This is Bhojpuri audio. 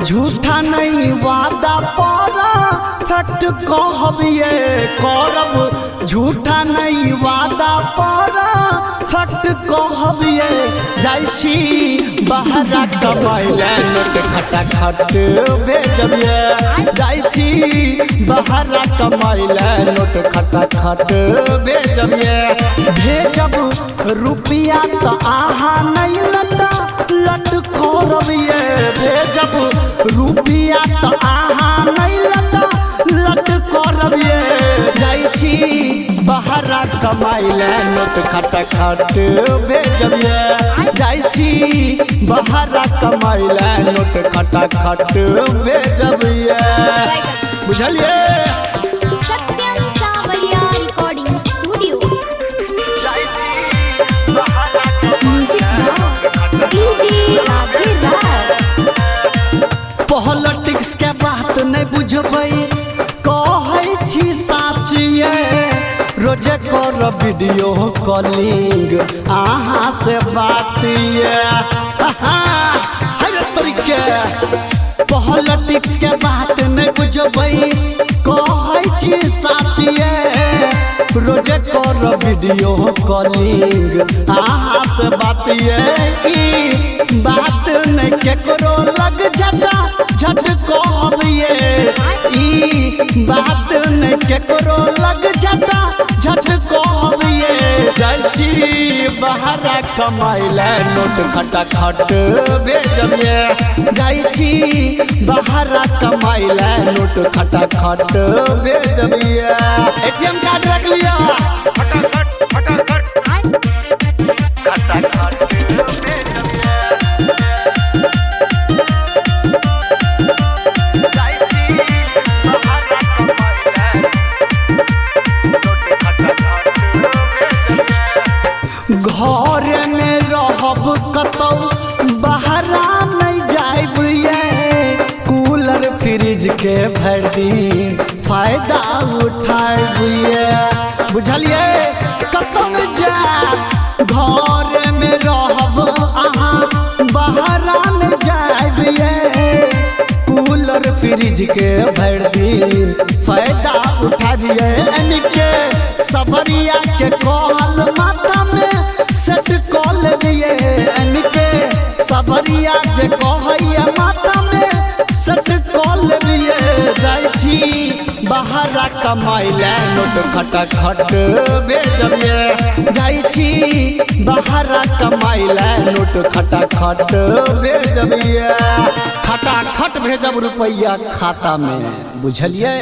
झूठा नहीं वादा पारा फैक्ट कहबिए करब झूठा नहीं वादा पारा फैक्ट कहबिए जाइ छी बाहर कमाइले नोट खटाखट भेजबिए जाइ छी बाहर कमाइले नोट खटाखट भेजबिए भेजब रुपया तो आहा नहीं लटा लट करबिए भेजब रुपया तो आहा नहीं लटा लट करबिए जाइ छी बाहर कमाइले नोट खटाखट भेजबिए जाइ छी बाहर कमाइले नोट खटाखट भेजबिए बुझलिए। सत्यम सावरिया रिकॉर्डिंग स्टूडियो पॉलिटिक्स के बात नहीं बुझबै कहै छी साचिए रोजे कर वीडियो कॉलिंग अहाँ से बात तरीके पॉलिटिक्स के बात नहीं बुझबै कहै छी साचिए रोजे कर वीडियो कॉलिंग अहाँ से बात बात नहीं केकरो लग झटा झट कहबिए ई बात नहीं केकरो लग झटा झट कहबिए जाइ छी बाहर कमाइले नोट खटाखट भेजबिए जाइ छी बाहर कमाइले नोट खटाखट भेजबिए एटीएम कार्ड रख लिया खटाखट खटाखट खटाखट घर में रहब कतौ बाहर नहीं जाइब कूलर फ्रिज के भर दिन फायदा उठाइब बुझलिए कतौ नहीं जा घर में रहब अहाँ बाहर नहीं जाइब कूलर फ्रिज के भर दिन फायदा उठाइए इनके सबरिया के कहल माथा में सेट कॉल दिए इनके सबरिया जे कहैया माथा में सेट कॉल दिए जाइ छी बाहर कमाइले नोट खटाखट भेजबिए जाइ छी बाहर कमाइले नोट खटाखट भेजबिए खटाखट भेजब रुपया खाता में बुझलिए।